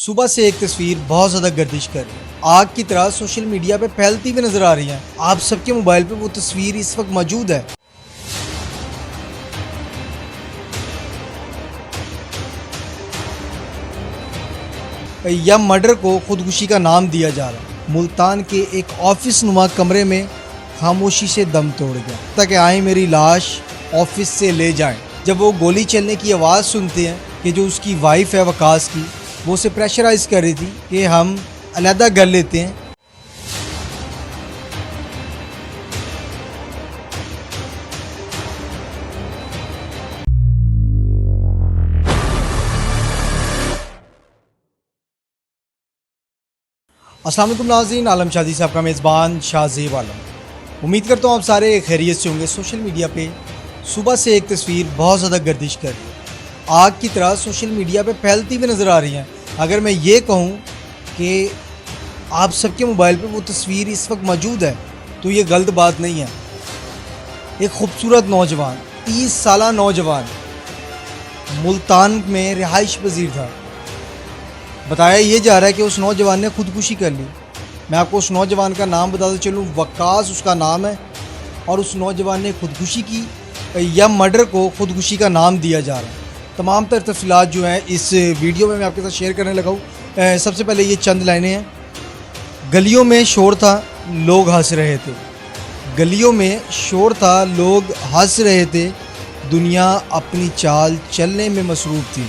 सुबह से एक तस्वीर बहुत ज़्यादा गर्दिश कर रही है, आग की तरह सोशल मीडिया पे फैलती हुई नजर आ रही है। आप सबके मोबाइल पे वो तस्वीर इस वक्त मौजूद है। या मर्डर को खुदकुशी का नाम दिया जा रहा है। मुल्तान के एक ऑफिस नुमा कमरे में खामोशी से दम तोड़ गया ताकि आए मेरी लाश ऑफिस से ले जाएं। जब वो गोली चलने की आवाज़ सुनते हैं कि जो उसकी वाइफ है वकास की, वो उसे प्रेशराइज कर रही थी कि हम अलहदा कर लेते हैं। अस्सलाम वालेकुम नाज़रीन, आलम शादी से आपका मेज़बान शाहज़ेब आलम। उम्मीद करता हूँ आप सारे खैरियत से होंगे। सोशल मीडिया पे सुबह से एक तस्वीर बहुत ज़्यादा गर्दिश कर रही है, आग की तरह सोशल मीडिया पे फैलती हुई नज़र आ रही है। अगर मैं ये कहूँ कि आप सबके मोबाइल पे वो तस्वीर इस वक्त मौजूद है तो ये गलत बात नहीं है। एक खूबसूरत नौजवान, 30 साला नौजवान मुल्तान में रिहाइश पजीर था। बताया ये जा रहा है कि उस नौजवान ने खुदकुशी कर ली। मैं आपको उस नौजवान का नाम बताते चलूँ, वकास उसका नाम है, और उस नौजवान ने खुदकुशी की या मर्डर को खुदकुशी का नाम दिया जा रहा है। तमाम तर तफसीलात जो हैं इस वीडियो में मैं आपके साथ शेयर करने लगा हूँ। सबसे पहले ये चंद लाइनें हैं। गलियों में शोर था, लोग हंस रहे थे। गलियों में शोर था, लोग हंस रहे थे। दुनिया अपनी चाल चलने में मसरूफ़ थी।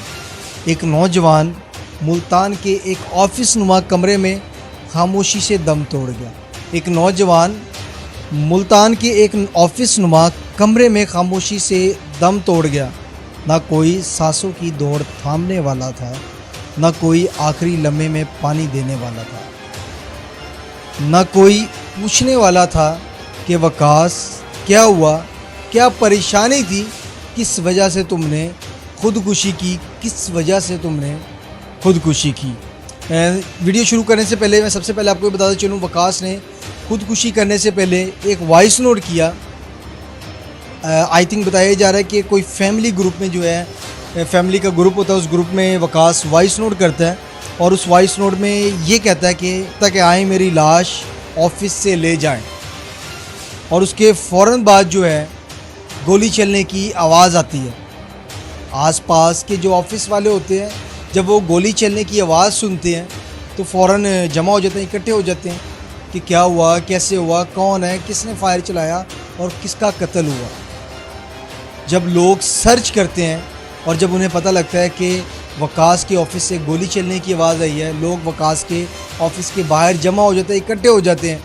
एक नौजवान मुल्तान के एक ऑफिस नुमा कमरे में खामोशी से दम तोड़ गया। एक नौजवान मुल्तान के एक ऑफिस नुमा कमरे में खामोशी से दम तोड़ गया। ना कोई सांसों की दौड़ थामने वाला था, ना कोई आखिरी लम्हे में पानी देने वाला था, ना कोई पूछने वाला था कि वकास क्या हुआ, क्या परेशानी थी, किस वजह से तुमने खुदकुशी की, किस वजह से तुमने खुदकुशी की। वीडियो शुरू करने से पहले मैं सबसे पहले आपको बताता चलूँ, वकास ने खुदकुशी करने से पहले एक वॉइस नोट किया। आई थिंक बताया जा रहा है कि कोई फैमिली ग्रुप में जो है, फैमिली का ग्रुप होता है, उस ग्रुप में वकास वॉइस नोट करता है और उस वॉइस नोट में ये कहता है कि आए मेरी लाश ऑफिस से ले जाएं। और उसके फ़ौरन बाद जो है गोली चलने की आवाज़ आती है। आसपास के जो ऑफिस वाले होते हैं, जब वो गोली चलने की आवाज़ सुनते हैं तो फ़ौरन जमा हो जाते हैं, इकट्ठे हो जाते हैं कि क्या हुआ, कैसे हुआ, कौन है, किसने फायर चलाया और किसका कत्ल हुआ। जब लोग सर्च करते हैं और जब उन्हें पता लगता है कि वकास के ऑफिस से गोली चलने की आवाज़ आई है, लोग वकास के ऑफिस के बाहर जमा हो जाते हैं, इकट्ठे हो जाते हैं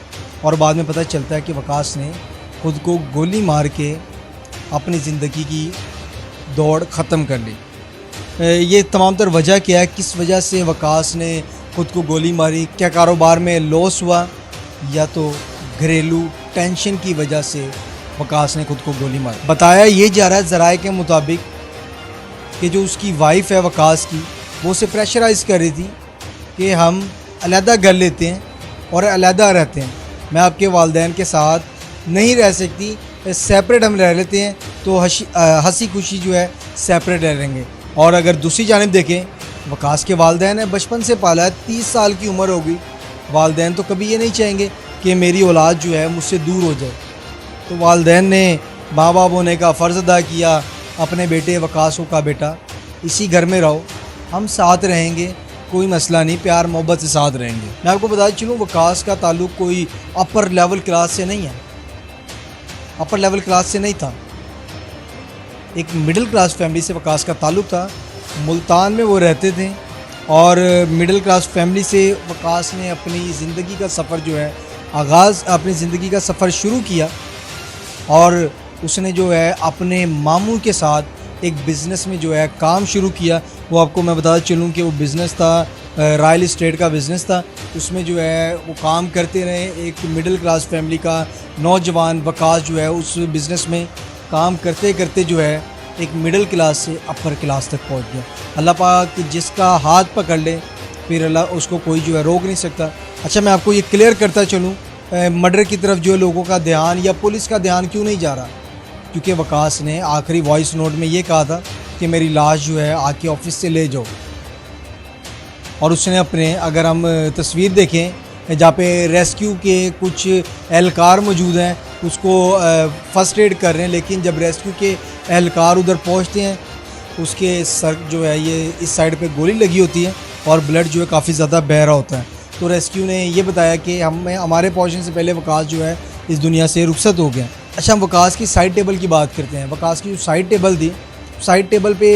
और बाद में पता चलता है कि वकास ने खुद को गोली मार के अपनी ज़िंदगी की दौड़ ख़त्म कर ली। ये तमाम तर वजह क्या है, किस वजह से वकास ने खुद को गोली मारी? क्या कारोबार में लॉस हुआ या तो घरेलू टेंशन की वजह से वकास ने खुद को गोली मारी? बताया ये जा रहा है ज़राए के मुताबिक कि जो उसकी वाइफ है वकास की, वो उसे प्रेशराइज़ कर रही थी कि हम अलहदा कर लेते हैं और अलहदा रहते हैं। मैं आपके वालिदैन के साथ नहीं रह सकती, सेपरेट हम रह लेते हैं तो हंसी खुशी जो है सेपरेट रह लेंगे। और अगर दूसरी जानिब देखें, वकास के वालिदैन है, बचपन से पाला है, 30 साल की उम्र हो गई। वालिदैन तो कभी ये नहीं चाहेंगे कि मेरी औलाद जो है मुझसे दूर हो जाए। तो वालिदैन ने माँ बाप होने का फ़र्ज़ अदा किया। अपने बेटे वकास को कहा, बेटा इसी घर में रहो, हम साथ रहेंगे, कोई मसला नहीं, प्यार मोहब्बत से साथ रहेंगे। मैं आपको बताते चलूँ, वकास का ताल्लुक़ कोई अपर लेवल क्लास से नहीं है, अपर लेवल क्लास से नहीं था। एक मिडिल क्लास फैमिली से वकास का ताल्लुक़ था। मुल्तान में वो रहते थे और मिडिल क्लास फैमिली से वकास ने अपनी ज़िंदगी का सफ़र जो है अपनी ज़िंदगी का सफ़र शुरू किया और उसने जो है अपने मामू के साथ एक बिज़नेस में जो है काम शुरू किया। वो आपको मैं बताता चलूँ कि वो बिज़नेस था रॉयल इस्टेट का बिज़नेस था। उसमें जो है वो काम करते रहे। एक मिडिल क्लास फैमिली का नौजवान वकास जो है उस बिज़नेस में काम करते करते जो है एक मिडिल क्लास से अपर क्लास तक पहुंच गया। अल्लाह पाक जिसका हाथ पकड़ ले फिर अल्लाह उसको कोई जो है रोक नहीं सकता। अच्छा, मैं आपको ये क्लियर करता चलूँ, मर्डर की तरफ जो लोगों का ध्यान या पुलिस का ध्यान क्यों नहीं जा रहा? क्योंकि वकास ने आखिरी वॉइस नोट में ये कहा था कि मेरी लाश जो है आके ऑफिस से ले जाओ। और उसने अपने, अगर हम तस्वीर देखें जहाँ पे रेस्क्यू के कुछ एहलकार मौजूद हैं, उसको फ़र्स्ट एड कर रहे हैं, लेकिन जब रेस्क्यू के एहलकार उधर पहुँचते हैं उसके सर जो है ये इस साइड पे गोली लगी होती है और ब्लड जो है काफ़ी ज़्यादा बह रहा होता है। तो रेस्क्यू ने ये बताया कि हमारे पहुँचने से पहले वकास जो है इस दुनिया से रुखसत हो गया। अच्छा, हम वकास की साइड टेबल की बात करते हैं। वकास की जो साइड टेबल थी, साइड टेबल पे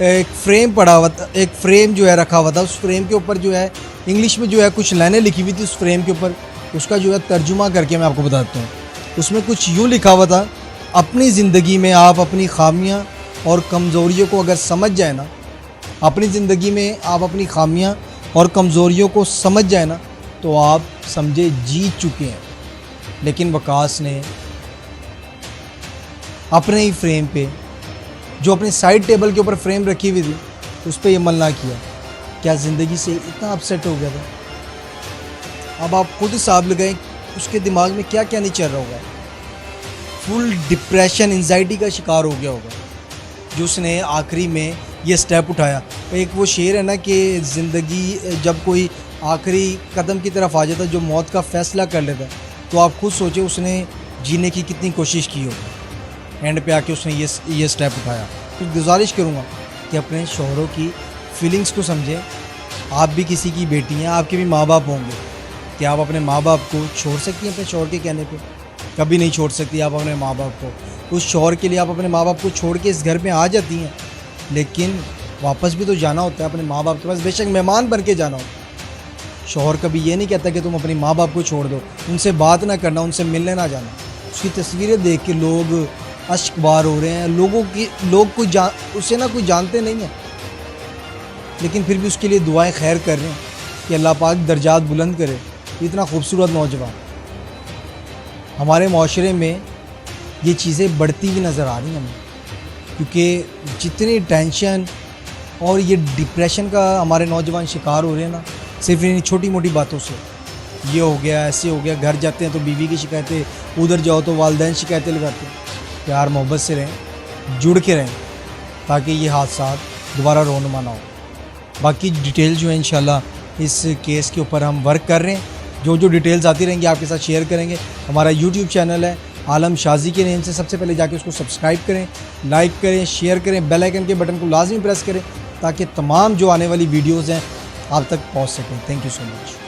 एक फ्रेम पड़ा हुआ था, एक फ्रेम जो है रखा हुआ था। उस फ्रेम के ऊपर जो है इंग्लिश में जो है कुछ लाइनें लिखी हुई थी उस फ्रेम के ऊपर। उसका जो है तर्जुमा करके मैं आपको बताता हूँ। उसमें कुछ यूँ लिखा हुआ था, अपनी ज़िंदगी में आप अपनी खामियाँ और कमज़ोरियों को अगर समझ जाए ना, अपनी ज़िंदगी में आप अपनी खामियाँ और कमज़ोरियों को समझ जाए ना, तो आप समझे जीत चुके हैं। लेकिन वकास ने अपने ही फ्रेम पे, जो अपने साइड टेबल के ऊपर फ्रेम रखी हुई थी, उस पर यह अमल ना किया। क्या ज़िंदगी से इतना अपसेट हो गया था? अब आप खुद हिसाब लगाएं उसके दिमाग में क्या क्या नहीं चल रहा होगा। फुल डिप्रेशन, एंजाइटी का शिकार हो गया होगा जो उसने आखिरी में ये स्टेप उठाया। एक वो शेर है ना कि ज़िंदगी जब कोई आखिरी कदम की तरफ आ जाता, जो मौत का फ़ैसला कर लेता, तो आप खुद सोचे उसने जीने की कितनी कोशिश की होगी। एंड पे आके उसने ये स्टेप उठाया। तो गुजारिश करूँगा कि अपने शौहरों की फीलिंग्स को समझें। आप भी किसी की बेटी हैं, आपके भी माँ बाप होंगे। कि आप अपने माँ बाप को छोड़ सकती हैं अपने शौहर के कहने पे? कभी नहीं छोड़ सकती आप अपने माँ बाप को। उस शौहर के लिए आप अपने माँ बाप को छोड़ के इस घर में आ जाती हैं, लेकिन वापस भी तो जाना होता है अपने माँ बाप के पास, बेशक मेहमान बन के जाना हो। शौहर कभी ये नहीं कहता कि तुम अपनी माँ बाप को छोड़ दो, उनसे बात ना करना, उनसे मिलने ना जाना। उसकी तस्वीरें देख के लोग अश्क बार हो रहे हैं। लोग उसे ना कोई जानते नहीं हैं, लेकिन फिर भी उसके लिए दुआएं खैर कर रहे हैं कि अल्लाह पाक दर्जात बुलंद करे। इतना खूबसूरत नौजवान। हमारे माशरे में ये चीज़ें बढ़ती हुई नज़र आ रही हैं हमें, क्योंकि जितनी टेंशन और ये डिप्रेशन का हमारे नौजवान शिकार हो रहे हैं ना, सिर्फ इन छोटी मोटी बातों से। ये हो गया, ऐसे हो गया, घर जाते हैं तो बीवी की शिकायतें, उधर जाओ तो वालिदैन शिकायतें लगाते हैं। प्यार मोहब्बत से रहें, जुड़ के रहें, ताकि ये हादसा दोबारा रोनुमा ना हो। बाकी डिटेल जो है इंशाल्लाह इस केस के ऊपर हम वर्क कर रहे हैं। जो डिटेल्स आती रहेंगी आपके साथ शेयर करेंगे। हमारा यूट्यूब चैनल है आलम शाजी के नेम से, सबसे पहले जाके उसको सब्सक्राइब करें, लाइक करें, शेयर करें, बेल आइकन के बटन को लाजमी प्रेस करें ताकि तमाम जो आने वाली वीडियोज़ हैं आप तक पहुँच सकें। Thank you so much.